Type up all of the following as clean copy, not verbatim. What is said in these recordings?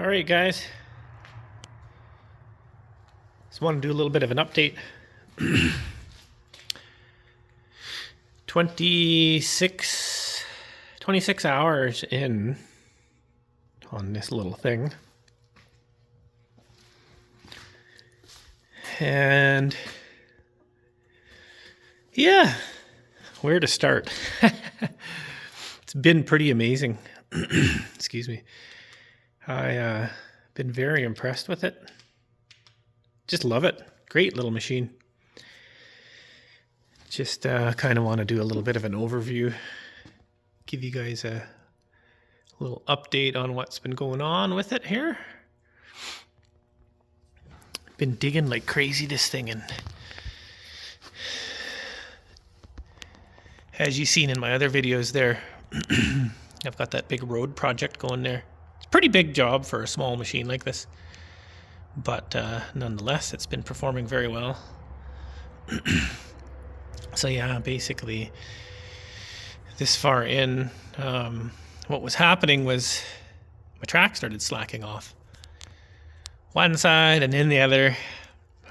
All right, guys. Just want to do a little bit of an update. 26 hours in on this little thing. And yeah, where to start? It's been pretty amazing. Excuse me. I been very impressed with it. Just love it. Great little machine. Just kind of want to do a little bit of an overview. Give you guys a little update on what's been going on with it here. Been digging like crazy this thing, and as you've seen in my other videos there, I've got that big road project going there. It's a pretty big job for a small machine like this, but nonetheless, it's been performing very well. So yeah, basically this far in, what was happening was my track started slacking off. One side and then the other,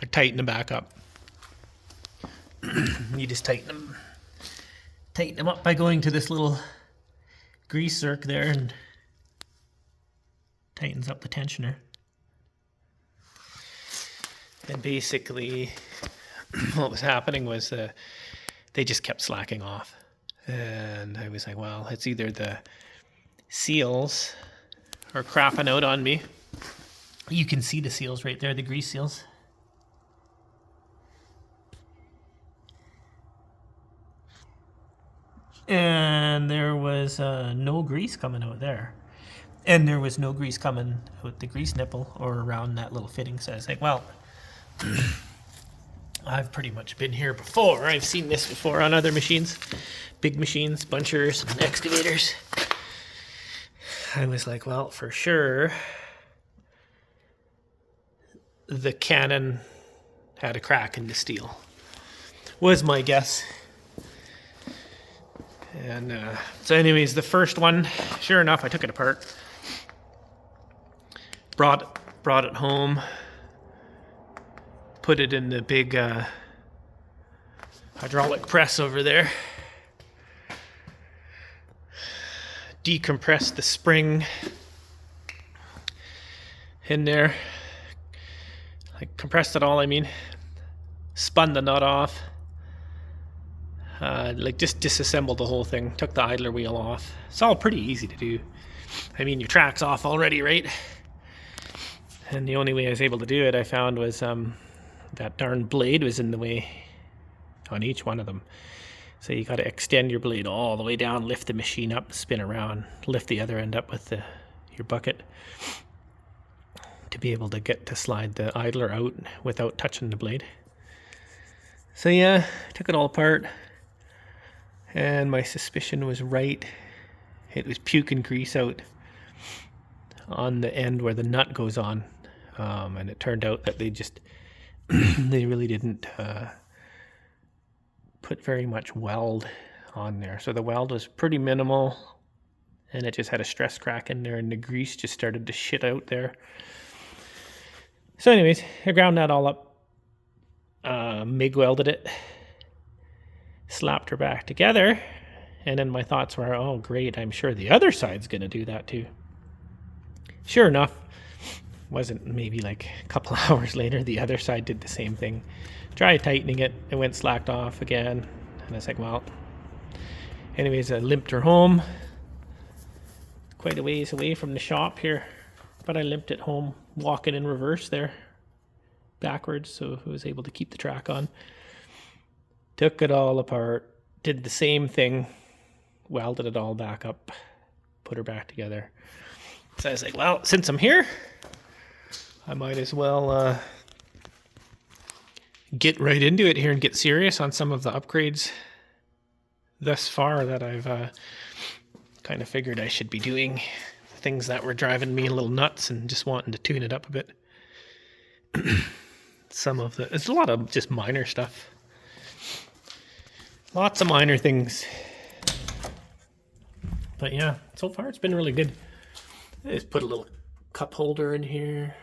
I tighten them back up. You just tighten them up by going to this little grease zerk there and tightens up the tensioner. And basically what was happening was they just kept slacking off. And I was like, well, it's either the seals are crapping out on me. You can see the seals right there, the grease seals. And there was no grease coming out there. And there was no grease coming out the grease nipple or around that little fitting. So I was like, well, I've pretty much been here before. I've seen this before on other machines. Big machines, bunchers, and excavators. I was like, well, for sure, the cannon had a crack in the steel, was my guess. And so anyways, the first one, sure enough, I took it apart, brought it home, put it in the big hydraulic press over there, decompressed the spring in there, like compressed it all, spun the nut off, like just disassembled the whole thing, took the idler wheel off. It's all pretty easy to do. Your track's off already, right? And the only way I was able to do it, I found, was that darn blade was in the way on each one of them. So you got to extend your blade all the way down, lift the machine up, spin around, lift the other end up with your bucket to be able to get to slide the idler out without touching the blade. So yeah, took it all apart, and my suspicion was right. It was puking grease out on the end where the nut goes on, and it turned out that they just they really didn't put very much weld on there. So the weld was pretty minimal, and it just had a stress crack in there, and the grease just started to shit out there. So anyways, I ground that all up, MIG welded it, slapped her back together, and then my thoughts were, oh great, I'm sure the other side's going to do that too. Sure enough, wasn't maybe like a couple hours later, the other side did the same thing. Tried tightening it, it went slacked off again, and I was like, well, anyways, I limped her home, quite a ways away from the shop here, but I limped it home, walking in reverse there, backwards, so I was able to keep the track on. Took it all apart, did the same thing, welded it all back up, put her back together. So I was like, well, since I'm here, I might as well get right into it here and get serious on some of the upgrades thus far that I've kind of figured I should be doing. Things that were driving me a little nuts and just wanting to tune it up a bit. It's a lot of just minor stuff. Lots of minor things. But yeah, so far it's been really good. I just put a little cup holder in here.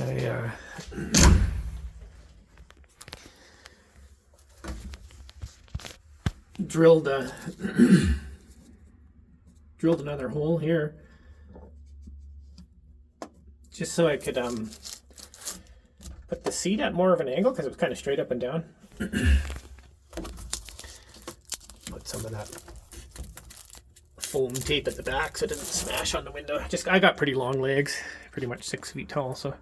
I drilled another hole here just so I could put the seat at more of an angle because it was kind of straight up and down. Put some of that foam tape at the back so it didn't smash on the window. I got pretty long legs, pretty much 6 feet tall, so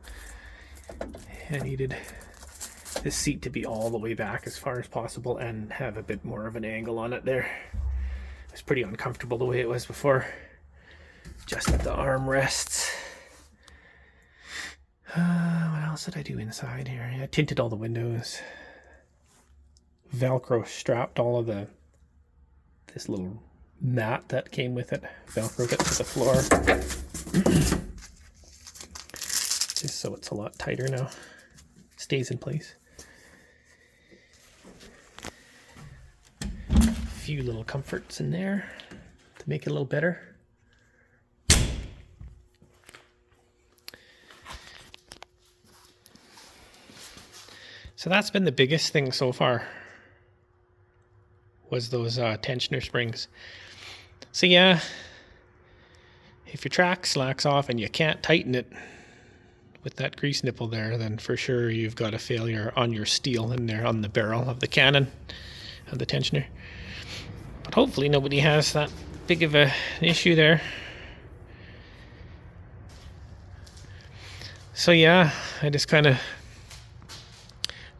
I needed this seat to be all the way back as far as possible and have a bit more of an angle on it there. It was pretty uncomfortable the way it was before. Just with the armrests. What else did I do inside here? I tinted all the windows. Velcro strapped all of this little mat that came with it. Velcroed it to the floor. Just so it's a lot tighter now. Stays in place. A few little comforts in there to make it a little better. So that's been the biggest thing so far, was those tensioner springs. So yeah, if your track slacks off and you can't tighten it with that grease nipple there, then for sure you've got a failure on your steel in there on the barrel of the cannon of the tensioner. But hopefully nobody has that big of an issue there. So yeah, I just kind of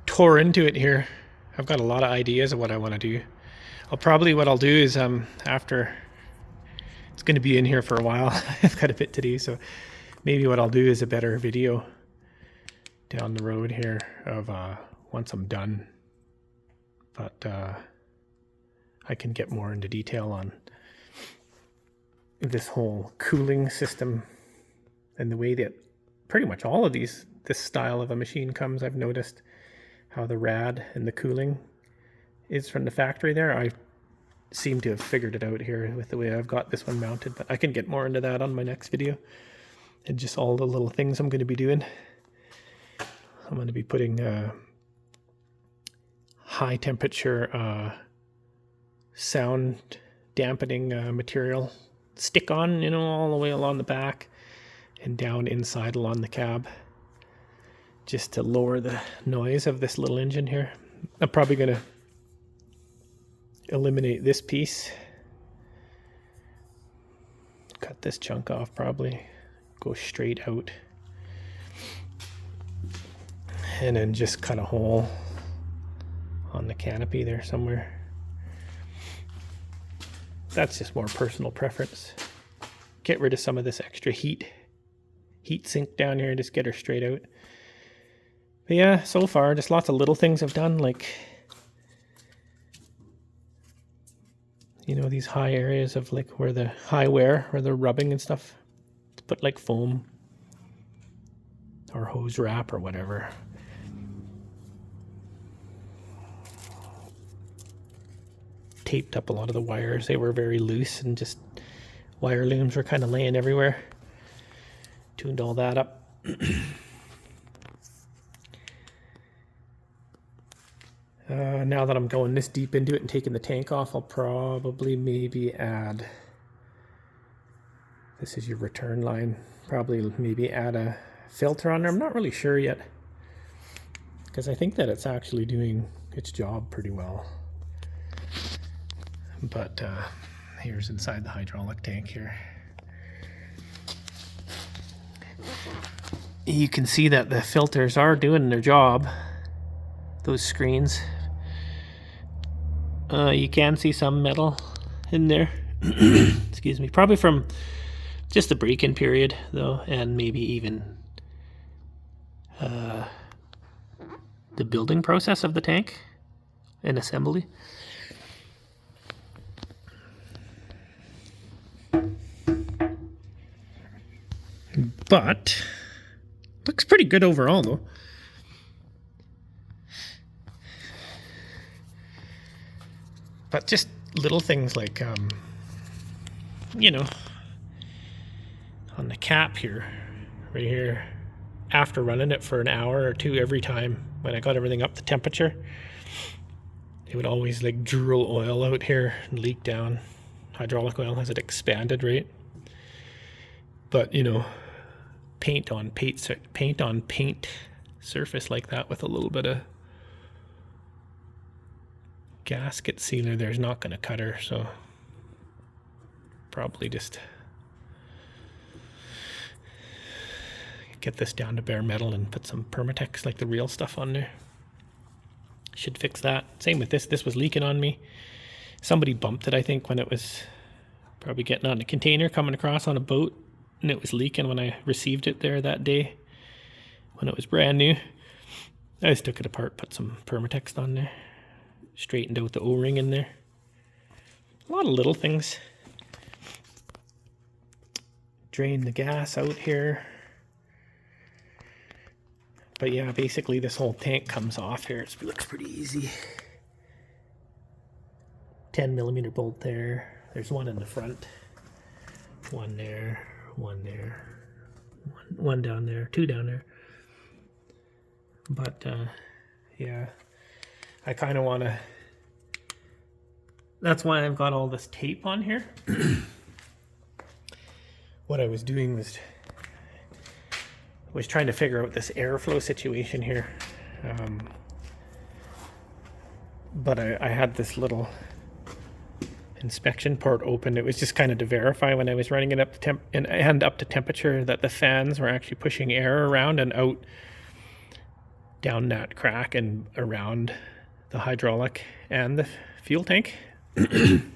tore into it here. I've got a lot of ideas of what I want to do. What I'll do is after, it's going to be in here for a while. I've got a bit to do, so maybe what I'll do is a better video down the road here of once I'm done. But I can get more into detail on this whole cooling system and the way that pretty much all of this style of a machine comes. I've noticed how the rad and the cooling is from the factory there. I seem to have figured it out here with the way I've got this one mounted, but I can get more into that on my next video and just all the little things I'm going to be doing. I'm going to be putting high temperature sound dampening material stick on, all the way along the back and down inside along the cab, just to lower the noise of this little engine here. I'm probably going to eliminate this piece, cut this chunk off, probably go straight out, and then just cut a hole on the canopy there somewhere. That's just more personal preference. Get rid of some of this extra heat sink down here and just get her straight out. But yeah, so far, just lots of little things I've done, like, these high areas of like where the high wear, where they're rubbing and stuff. To put like foam or hose wrap or whatever. Taped up a lot of the wires. They were very loose and just wire looms were kind of laying everywhere. Tuned all that up. Now that I'm going this deep into it and taking the tank off, I'll probably maybe add, this is your return line, probably maybe add a filter on there. I'm not really sure yet, because I think that it's actually doing its job pretty well. But here's inside the hydraulic tank here. You can see that the filters are doing their job, those screens. You can see some metal in there. Excuse me. Probably from just the break-in period, though, and maybe even the building process of the tank and assembly. But looks pretty good overall, though. But just little things like you know, on the cap here, right here, after running it for an hour or two every time when I got everything up to temperature, it would always like drool oil out here and leak down, hydraulic oil as it expanded, right? But you know, paint on paint surface like that with a little bit of gasket sealer there's not going to cut her, so probably just get this down to bare metal and put some Permatex like the real stuff on there. Should fix that. Same with this. This was leaking on me. Somebody bumped it, I think, when it was probably getting on a container coming across on a boat, and it was leaking when I received it there that day when it was brand new. I just took it apart, put some Permatex on there, straightened out the O-ring in there. A lot of little things. Drain the gas out here. But yeah, basically this whole tank comes off here. It looks pretty easy. 10mm bolt there. There's one in the front. One there, one there, one down there, two down there. But yeah, I kind of want to, that's why I've got all this tape on here. What I was doing was trying to figure out this airflow situation here. But I had this little inspection port open. It was just kind of to verify when I was running it up to up to temperature that the fans were actually pushing air around and out down that crack and around the hydraulic and the fuel tank. And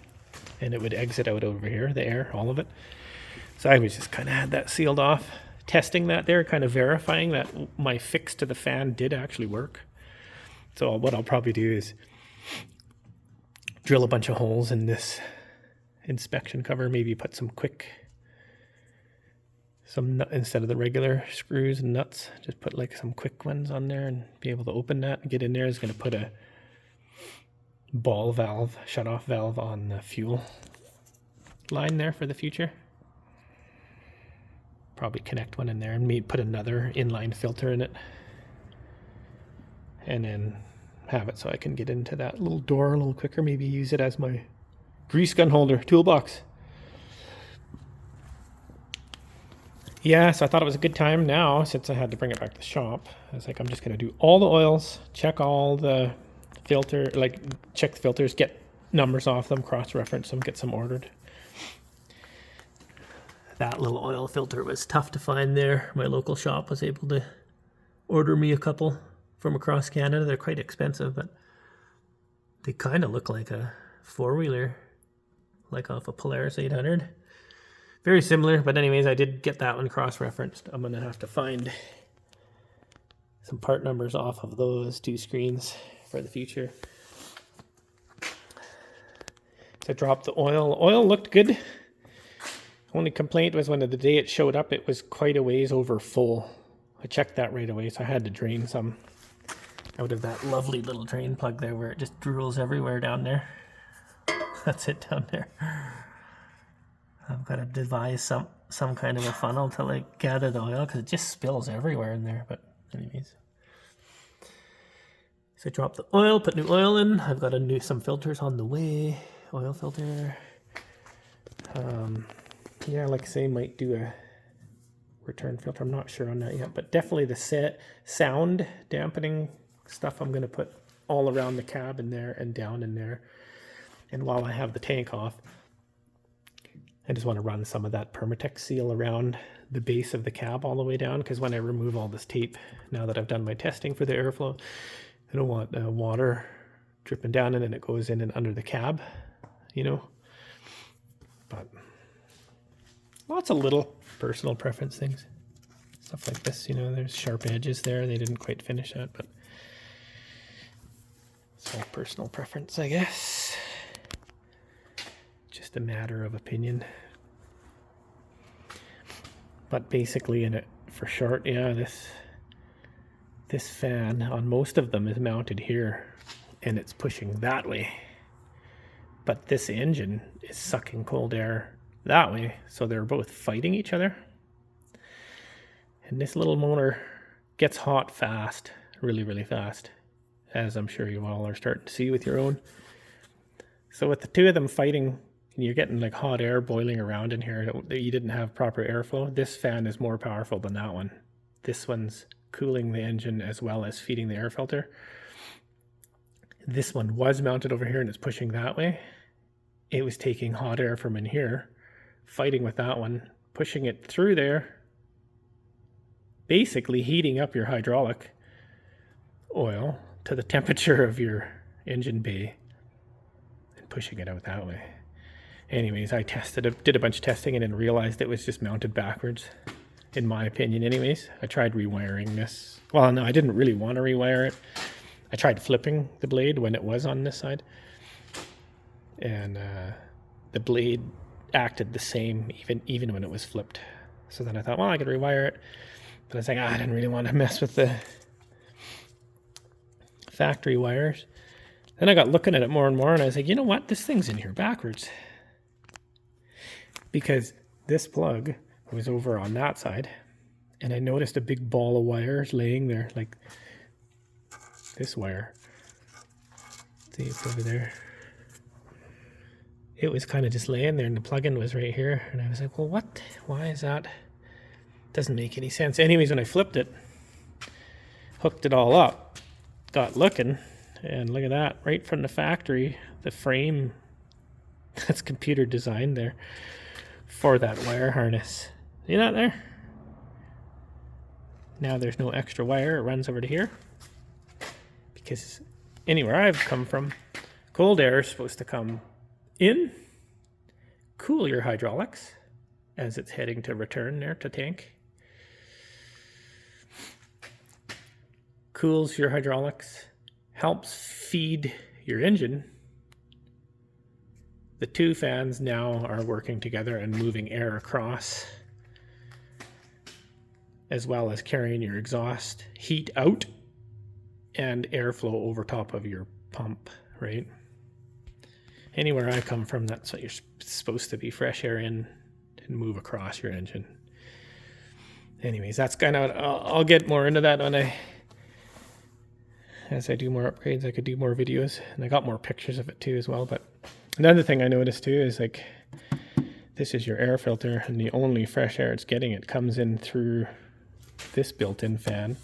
it would exit out over here, the air, all of it. So I was just kind of had that sealed off, testing that there, kind of verifying that my fix to the fan did actually work. So what I'll probably do is drill a bunch of holes in this inspection cover, maybe put some instead of the regular screws and nuts, just put like some quick ones on there and be able to open that and get in there. Is going to put a ball valve, shut-off valve on the fuel line there for the future. Probably connect one in there and maybe put another inline filter in it. And then have it so I can get into that little door a little quicker, maybe use it as my grease gun holder toolbox. Yeah, so I thought it was a good time now, since I had to bring it back to the shop. I was like, I'm just going to do all the oils, check all the filter, like check the filters, get numbers off them, cross-reference them, get some ordered. That little oil filter was tough to find there. My local shop was able to order me a couple from across Canada. They're quite expensive, but they kind of look like a four-wheeler, like off a Polaris 800. Very similar, but anyways, I did get that one cross-referenced. I'm going to have to find some part numbers off of those two screens for the future. So I dropped the oil. Oil looked good. Only complaint was when the day it showed up, it was quite a ways over full. I checked that right away, so I had to drain some out of that lovely little drain plug there where it just drools everywhere down there. That's it down there. I've got to devise some kind of a funnel to like gather the oil because it just spills everywhere in there. But anyways, so I dropped the oil, put new oil in. I've got some filters on the way. Oil filter. Yeah, like I say, might do a return filter. I'm not sure on that yet, but definitely the sound dampening stuff I'm going to put all around the cab in there and down in there. And while I have the tank off, I just want to run some of that Permatex seal around the base of the cab all the way down, because when I remove all this tape, now that I've done my testing for the airflow, I don't want water dripping down and then it goes in and under the cab, you know. But lots of little personal preference things. Stuff like this, you know, there's sharp edges there. They didn't quite finish that, but it's all personal preference, I guess. Just a matter of opinion. But basically, for short, yeah, this fan on most of them is mounted here and it's pushing that way. But this engine is sucking cold air that way. So they're both fighting each other. And this little motor gets hot fast, really, really fast, as I'm sure you all are starting to see with your own. So with the two of them fighting, and you're getting like hot air boiling around in here that you didn't have proper airflow, this fan is more powerful than that one. This one's cooling the engine as well as feeding the air filter. This one was mounted over here and it's pushing that way. It was taking hot air from in here, fighting with that one, pushing it through there, basically heating up your hydraulic oil to the temperature of your engine bay and pushing it out that way. Anyways, I tested it, did a bunch of testing and then realized it was just mounted backwards, in my opinion anyways. I tried rewiring this. Well, no, I didn't really want to rewire it. I tried flipping the blade when it was on this side. And the blade acted the same even when it was flipped. So then I thought, well, I could rewire it. But I was like, I didn't really want to mess with the factory wires. Then I got looking at it more and more, and I was like, you know what? This thing's in here backwards. Because this plug was over on that side, and I noticed a big ball of wires laying there, like this wire. See, it's over there. It was kind of just laying there, and the plug-in was right here. And I was like, well, what? Why is that? Doesn't make any sense. Anyways, when I flipped it, hooked it all up, got looking, and look at that, right from the factory, the frame that's computer designed there for that wire harness. See that there? Now there's no extra wire. It runs over to here. Because anywhere I've come from, cold air is supposed to come in, cool your hydraulics as it's heading to return there to tank. Cools your hydraulics, helps feed your engine. The two fans now are working together and moving air across, as well as carrying your exhaust heat out and airflow over top of your pump, right? Anywhere I come from, that's what you're supposed to be, fresh air in and move across your engine. Anyways, that's kind of, I'll get more into that as I do more upgrades. I could do more videos, and I got more pictures of it too as well. But another thing I noticed too is, like, this is your air filter, and the only fresh air it's getting, it comes in through this built-in fan.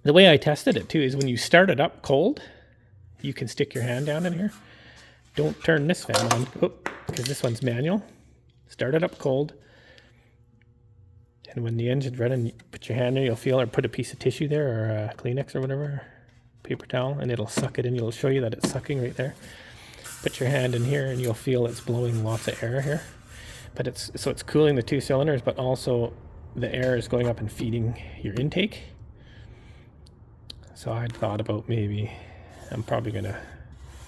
The way I tested it too is when you start it up cold, you can stick your hand down in here. Don't turn this fan on, because this one's manual. Start it up cold. And when the engine's running, you put your hand in, you'll feel, or put a piece of tissue there, or a Kleenex or whatever, paper towel, and it'll suck it in. It'll show you that it's sucking right there. Put your hand in here and you'll feel it's blowing lots of air here. But it's cooling the two cylinders, but also the air is going up and feeding your intake. So I thought about maybe I'm probably going to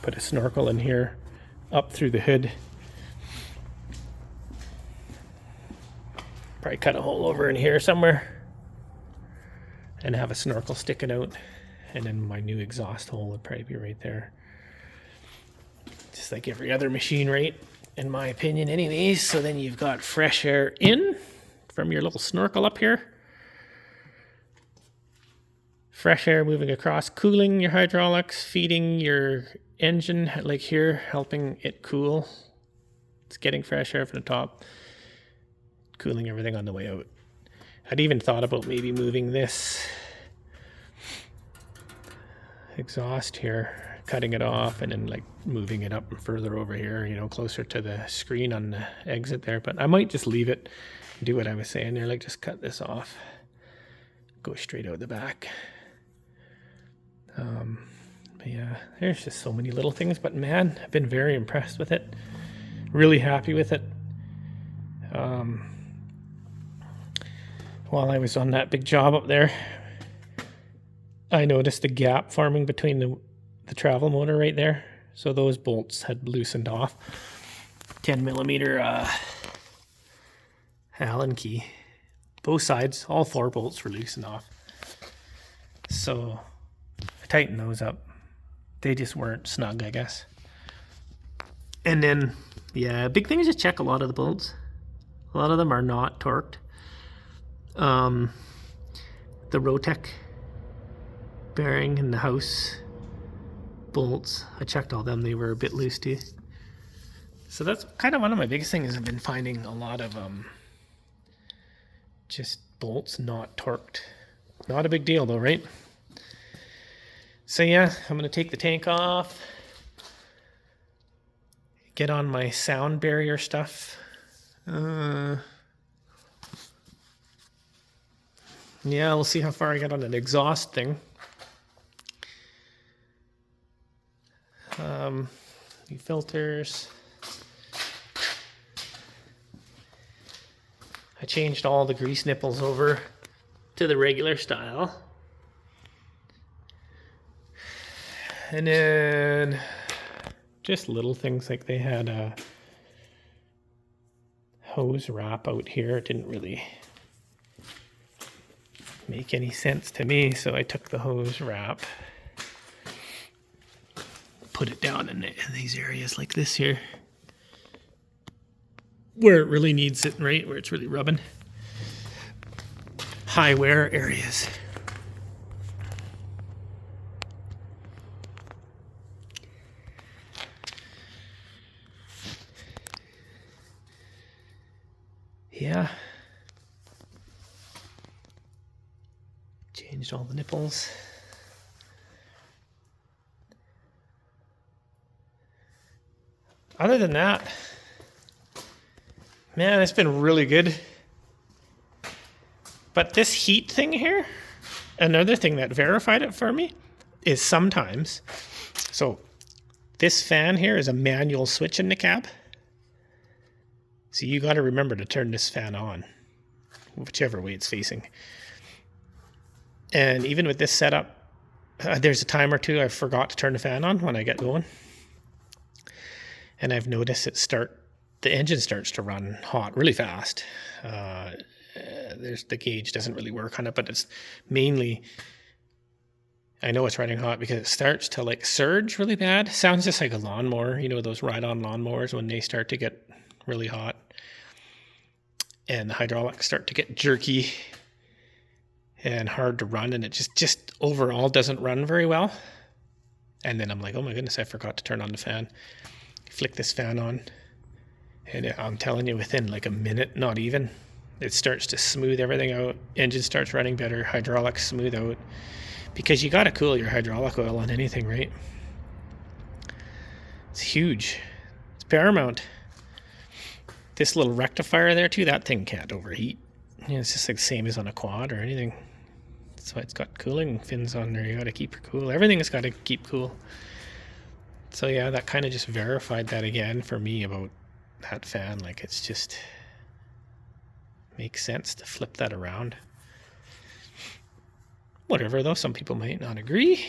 put a snorkel in here up through the hood. Probably cut a hole over in here somewhere and have a snorkel sticking out, and then my new exhaust hole would probably be right there, just like every other machine, right, in my opinion anyways. So then you've got fresh air in from your little snorkel up here, fresh air moving across, cooling your hydraulics, feeding your engine, like here, helping it cool. It's getting fresh air from the top, cooling everything on the way out. I'd even thought about maybe moving this exhaust here, cutting it off, and then like moving it up and further over here, you know, closer to the screen on the exit there. But I might just leave it, do what I was saying there, like just cut this off, go straight out the back. But yeah, there's just so many little things, but man, I've been very impressed with it, really happy with it. While I was on that big job up there, I noticed a gap forming between the travel motor right there. So those bolts had loosened off. 10 millimeter Allen key. Both sides, all 4 bolts were loosened off. So I tightened those up. They just weren't snug, I guess. And then Yeah, big thing is just check a lot of the bolts. A lot of them are not torqued. The Rotec bearing and the house bolts, I checked all them, they were a bit loose too. So that's kind of one of my biggest things. I've been finding a lot of just bolts not torqued. Not a big deal though, right? So yeah, I'm gonna take the tank off, get on my sound barrier stuff. Yeah, we'll see how far I get on an exhaust thing. New filters. I changed all the grease nipples over to the regular style. And then just little things like they had a hose wrap out here. It didn't really make any sense to me, so I took the hose wrap, put it down in these areas like this here, where it really needs it, right? Where it's really rubbing. High wear areas. Yeah. Changed all the nipples. Other than that, man, it's been really good. But this heat thing here, another thing that verified it for me is sometimes, so this fan here is a manual switch in the cab. So you got to remember to turn this fan on, whichever way it's facing. And even with this setup, there's a time or two I forgot to turn the fan on when I get going. And I've noticed the engine starts to run hot really fast. The gauge doesn't really work on it, but it's mainly, I know it's running hot because it starts to like surge really bad. Sounds just like a lawnmower, you know, those ride-on lawnmowers when they start to get really hot. And the hydraulics start to get jerky and hard to run, and it just overall doesn't run very well. And then I'm like, oh my goodness, I forgot to turn on the fan. Flick this fan on, and I'm telling you, within like a minute, not even, it starts to smooth everything out. Engine starts running better, hydraulics smooth out, because you got to cool your hydraulic oil on anything, right? It's huge. It's paramount. This little rectifier there too, that thing can't overheat. You know, it's just like the same as on a quad or anything. That's why it's got cooling fins on there. You got to keep it cool. Everything has got to keep cool. So yeah, that kind of just verified that again for me about that fan. Like, it's just makes sense to flip that around. Whatever though, some people might not agree.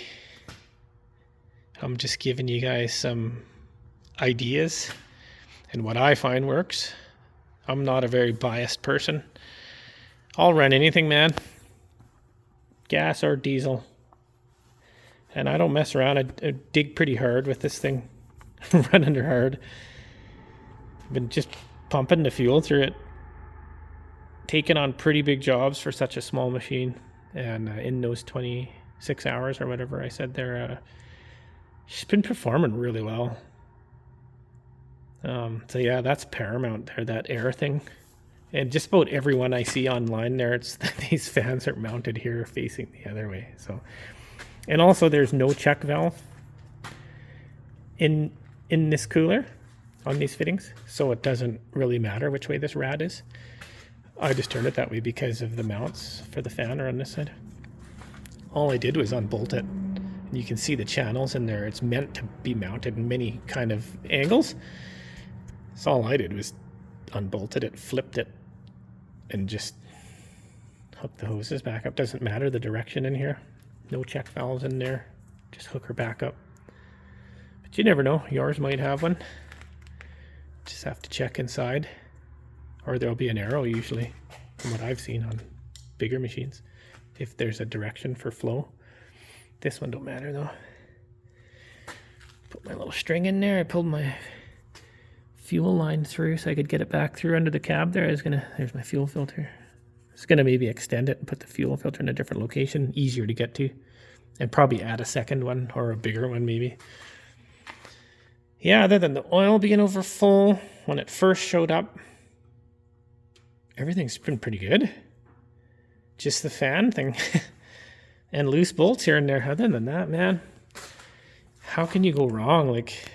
I'm just giving you guys some ideas and what I find works. I'm not a very biased person. I'll run anything, man. Gas or diesel. And I don't mess around. I dig pretty hard with this thing. Running her hard. I've been just pumping the fuel through it. Taking on pretty big jobs for such a small machine. And in those 26 hours or whatever I said there, she's been performing really well. So yeah, that's paramount there, that air thing. And just about everyone I see online there, it's these fans are mounted here facing the other way. So, and also there's no check valve in this cooler on these fittings, so it doesn't really matter which way this rad is. I just turned it that way because of the mounts for the fan are on this side. All I did was unbolt it. And you can see the channels in there. It's meant to be mounted in many kind of angles. So all I did was unbolted it, flipped it, and just hooked the hoses back up. Doesn't matter the direction in here. No check valves in there. Just hook her back up. But you never know. Yours might have one. Just have to check inside. Or there'll be an arrow usually, from what I've seen on bigger machines, if there's a direction for flow. This one don't matter though. Put my little string in there. I pulled my fuel line through so I could get it back through under the cab there. There's my fuel filter. I was gonna maybe extend it and put the fuel filter in a different location, easier to get to, and probably add a second one or a bigger one maybe. Yeah, other than the oil being over full when it first showed up, everything's been pretty good. Just the fan thing and loose bolts here and there. Other than that, man, how can you go wrong? Like,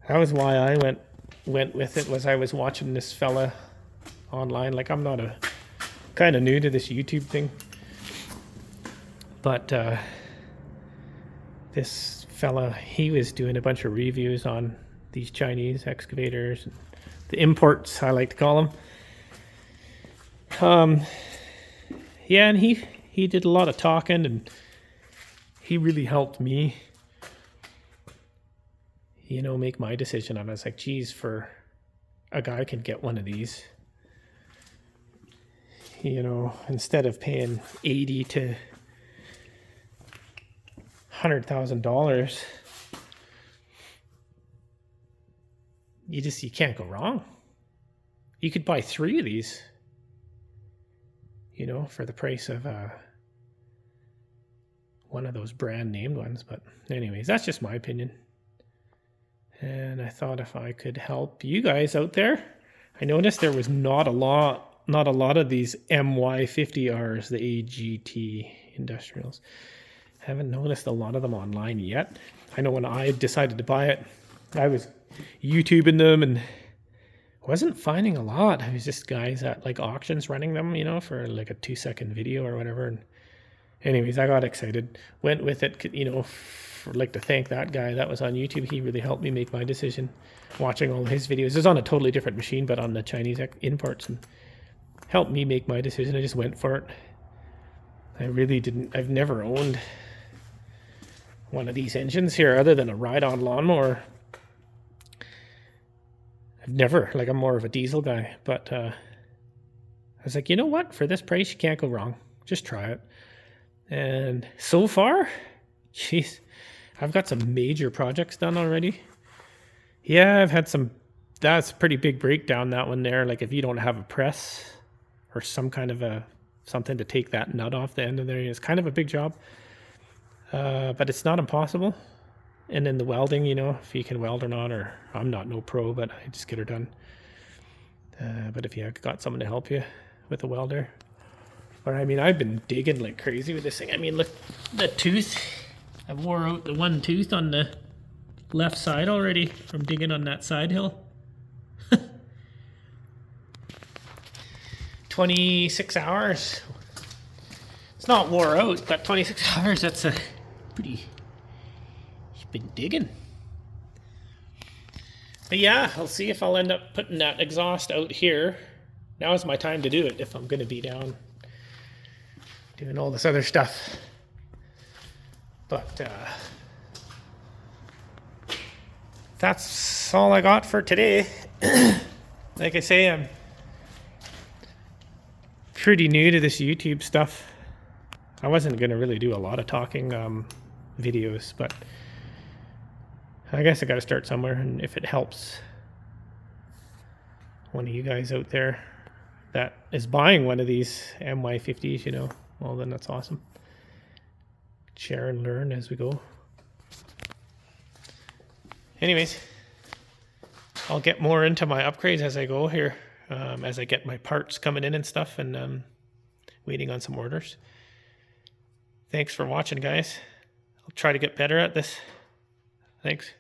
that was why I went with it, was I was watching this fella online. Like, I'm not kind of new to this YouTube thing, but this fella, he was doing a bunch of reviews on these Chinese excavators, the imports, I like to call them. Yeah, and he did a lot of talking, and he really helped me, you know, make my decision on it. I was like, geez, for a guy could get one of these, you know, instead of paying $80,000 to $100,000, you can't go wrong. You could buy 3 of these, you know, for the price of one of those brand named ones. But anyways, that's just my opinion. And I thought if I could help you guys out there. I noticed there was not a lot of these MY50Rs, the AGT industrials. Haven't noticed a lot of them online yet. I know when I decided to buy it, I was YouTubing them and wasn't finding a lot. It was just guys at like auctions running them, you know, for like a 2-second video or whatever. And anyways, I got excited, went with it, you know, like to thank that guy that was on YouTube. He really helped me make my decision, watching all his videos. It was on a totally different machine, but on the Chinese imports, and helped me make my decision. I just went for it. I've never owned one of these engines here other than a ride-on lawnmower. I've never, like, I'm more of a diesel guy, but I was like, you know what? For this price, you can't go wrong. Just try it. And so far, jeez, I've got some major projects done already. Yeah, I've had some, that's a pretty big breakdown, that one there. Like, if you don't have a press or some kind of something to take that nut off the end of there, it's kind of a big job. But it's not impossible. And then the welding, you know, if you can weld or not, or I'm not no pro, but I just get her done. But if you got someone to help you with a welder. But I mean, I've been digging like crazy with this thing. I mean, look, the tooth, I wore out the one tooth on the left side already from digging on that side hill. 26 hours. It's not wore out, but 26 hours, that's a pretty, you've been digging. But yeah, I'll see if I'll end up putting that exhaust out here. Now is my time to do it if I'm going to be down doing all this other stuff. But that's all I got for today. Like I say, I'm pretty new to this YouTube stuff. I wasn't going to really do a lot of talking videos, but I guess I got to start somewhere. And if it helps one of you guys out there that is buying one of these MY50s, you know, well, then that's awesome. Share and learn as we go. Anyways, I'll get more into my upgrades as I go here, as I get my parts coming in and stuff, and waiting on some orders. Thanks for watching, guys. I'll try to get better at this. Thanks.